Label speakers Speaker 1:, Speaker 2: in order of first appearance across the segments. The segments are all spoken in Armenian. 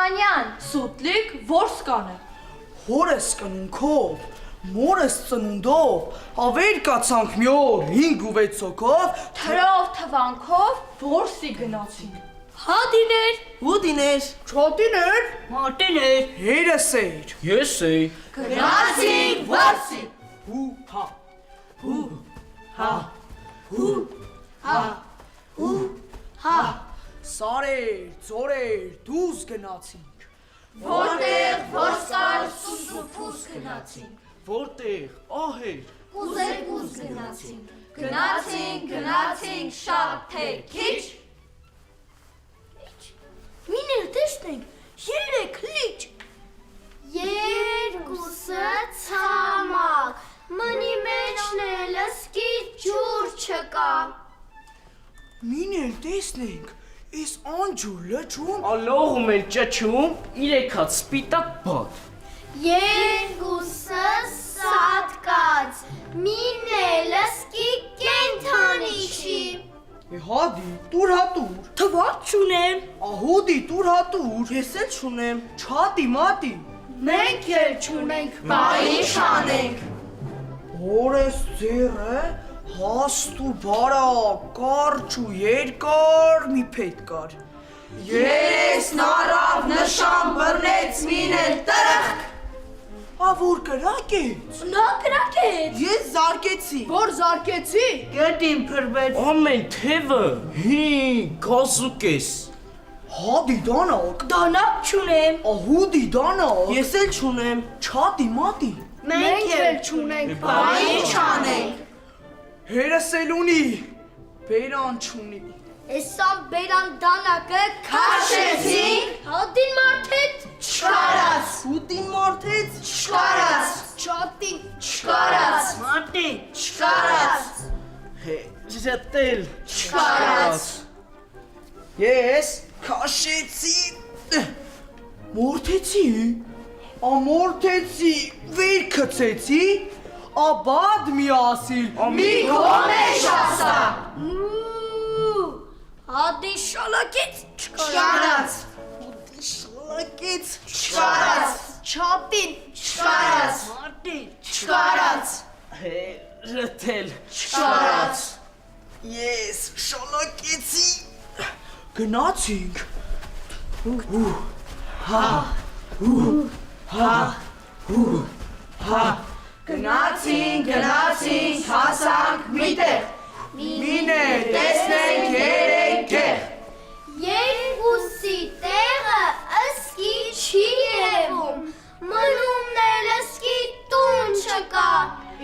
Speaker 1: Թումանյան, Սուտլիկ, Որսկանը։
Speaker 2: Հորս կնունքով, մորս ծնունդով, ավեր կացանք մի օր 5 ու 6 հոգով,
Speaker 1: Թրով թվանքով Որսի գնացինք։
Speaker 3: Հադիներ,
Speaker 4: Ուդիներ,
Speaker 2: չոտիներ,
Speaker 3: մարտիներ,
Speaker 2: հերս էր,
Speaker 5: Ես էի։
Speaker 3: գնացինք Որսի։
Speaker 2: հու հա, սարեր, ծորեր, դուզ գնացինք,
Speaker 3: Որտեղ Որսկար սուսուփուս գնացինք։
Speaker 5: Որտեղ ահեր։
Speaker 3: Կուզեկուզ գնացինք։ Գնացինք շատ թե քիչ։ Միներ տեսնենք, 3 լիճ։
Speaker 6: Երկուսը ցամաք, մնի մեջն էլ սկի ջուր չկա։
Speaker 2: միներ տեսնենք, իս անջուր լճում,
Speaker 5: Ալողում են ճաչում 3 հատ սպիտակ բադ։
Speaker 6: Երկուսը սատկած, մին էլ սկի կենթանի չի։
Speaker 2: հադի, տուր հատուր,
Speaker 3: Թվակ չունեմ։
Speaker 2: ահուդի տուր հատուր,
Speaker 4: ես էլ չունեմ,
Speaker 2: չատի մատի,
Speaker 3: Մենք էլ չունենք։
Speaker 6: Բա ինչ անենք։
Speaker 2: հորս ձերը, հաստ ու բարակ, կարճ ու երկար մի պետ կար,
Speaker 3: Երեսն առավ նշան բռնեց մինել տրխկ։
Speaker 2: որ կրակեց,
Speaker 3: Նա կրակեց։
Speaker 4: ես զարկեցի,
Speaker 1: Որ զարկեցի,
Speaker 4: գետին փրվեց,
Speaker 5: Ամեն թևը 5 գազուկես։
Speaker 2: հադի դանակ,
Speaker 3: Դանակ չունեմ։
Speaker 2: ահուդի դանակ,
Speaker 4: ես էլ չունեմ,
Speaker 2: չատի մատի,
Speaker 3: Մենք էլ չունենք։
Speaker 5: Բա
Speaker 3: ինչ անենք։
Speaker 2: հերս էլ ունի, բերան չունի,
Speaker 6: Էսա բերան դանակը
Speaker 3: Քաշեցինք,
Speaker 6: հադին մարդեց,
Speaker 3: չկարած,
Speaker 4: ուտին մարդեց,
Speaker 3: չկարած,
Speaker 6: չատին,
Speaker 3: չկարած,
Speaker 4: մարտի,
Speaker 3: չկարած,
Speaker 5: Ժետել։
Speaker 3: չկարած։
Speaker 2: ես քաշեցի, մորթեցի, ամորթեցի, վեր կծեցի, աբադ մի ասիլ,
Speaker 3: Մի կողմեշ ասա,
Speaker 6: հադին շալակեց,
Speaker 3: չկարած,
Speaker 4: շլակեց,
Speaker 3: չկարած,
Speaker 6: չատին,
Speaker 3: չկարած,
Speaker 4: մարտի,
Speaker 3: չկարած,
Speaker 5: Ժետել։
Speaker 3: չկարած,
Speaker 2: ես շալակեցի, գնացինք,
Speaker 3: Գնացինք, հասանք միտեղ,
Speaker 2: մինե
Speaker 3: տեսնենք երեքեղ,
Speaker 6: երկուսի տեղը ըսկի չի երևում, մնումն էլ ըսկի տուն չկա,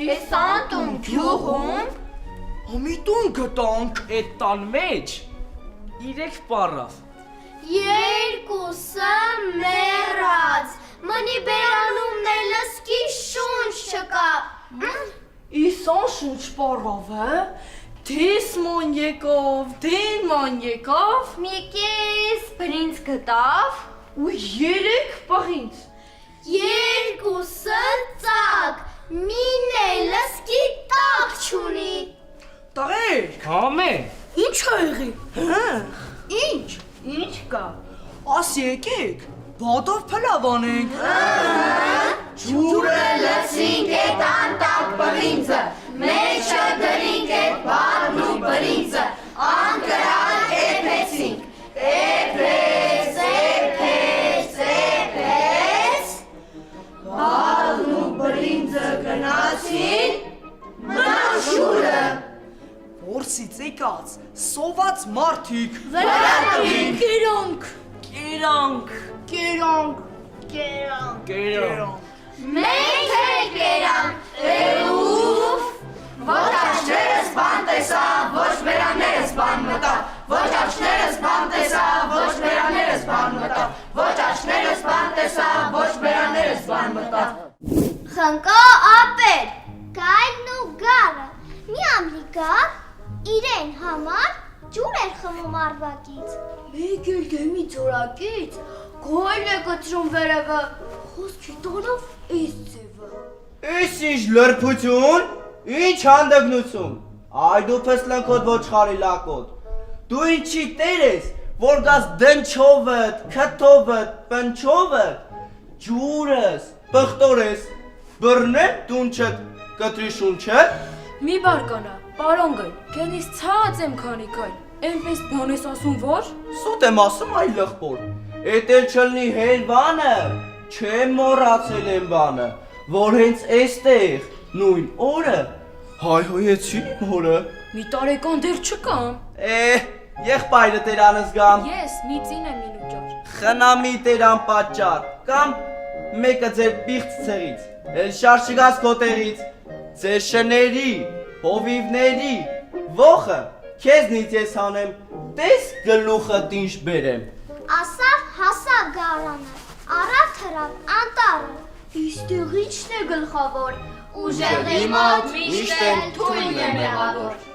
Speaker 3: Էս անտուն գյուղում,
Speaker 2: ամիտուն գտանք,
Speaker 5: Էդ տան մեջ 3 պարավ։
Speaker 6: երկուսը մեռած, մնի բերանումն էլ ըսկի շունչ չկա,
Speaker 1: իսան շունչ պարավ է, դեսման եկավ, դենման եկավ,
Speaker 6: մի կես բրինց գտավ,
Speaker 1: ու 3 պահինց։
Speaker 6: երկուսը ծակ, մին էլ ըսկի տակ չունի,
Speaker 2: տղեր,
Speaker 5: Համե։
Speaker 3: ինչ ա եղի,
Speaker 2: ինչ,
Speaker 3: ինչ կա,
Speaker 2: աս եկեք, բադով փլավ անենք,
Speaker 3: ջուրը լցինք էտ անտակ բրինձը, մեջը դրինք էտ բադն ու բրինձը, անկրան էպեցինք, էպես, բադն ու բրինձը գնացին, մնան շուրը,
Speaker 2: որսից եկած, սոված մարդիկ,
Speaker 3: վրատին,
Speaker 1: Կերանք,
Speaker 5: Կերանք։ Կերան։
Speaker 3: մենք էլ կերանք, ուֆ, ոչ աչներս բան տեսա, ոչ բերաններս բան մտա, ոչ աչներս բան տեսա, ոչ բերաններս բան մտա, ոչ աչներս բան տեսա, ոչ բերաններս բան մտա։
Speaker 6: խնկո ապեր, գայլն ու գարը, մի ամլիկա, իրեն համար ջուր էր խմում արվակից,
Speaker 1: մեկ էլ դեմի ծորակից, գոյլ է կտրում վերևը, խոսքի տոնով էս ձևը։
Speaker 7: Այս ինչ լրբություն, ինչ հանդգնություն, այ դու փսլնքոտ ոչխարի լակոտ, դու ինչի տեր ես, որ գաս դնչովդ, քթովդ, պնչովդ, ջուրս, պղտորես, բռնեն դունչդ, կտրի շունչդ,
Speaker 8: Մի բարկանա, պարոն գայ, քենից ցած եմ քանի քայլ, այնպես բան ես ասում որ։
Speaker 7: սուտ եմ ասում այ լղբոր, էտ էլ չլնի հելվանը, չեմ մոռացել եմ բանը, որ հենց էստեղ, նույն օրը, հայհոյեցի իմ հորը,
Speaker 8: Մի տարեկան դեռ չկամ։
Speaker 7: եղբայրը տերանս գամ,
Speaker 8: Ես մի ծին եմ ինուճար։
Speaker 7: խնամի տերան պատճառ, կամ մեկը ձեր պիղծ ցեղից, էլ շարժ չգաս քո տեղից, ձեր շների, հովիվների, ողը, քեզնից ես հանեմ, տես գլուխը ինչ բերեմ,
Speaker 6: Ասավ հասավ գարանը, առավ թրավ անտառը,
Speaker 1: Իստեղ ի՞նչն է գլխավոր։
Speaker 6: ուժեղի մոտ միշտ էլ թույն է մեղավոր։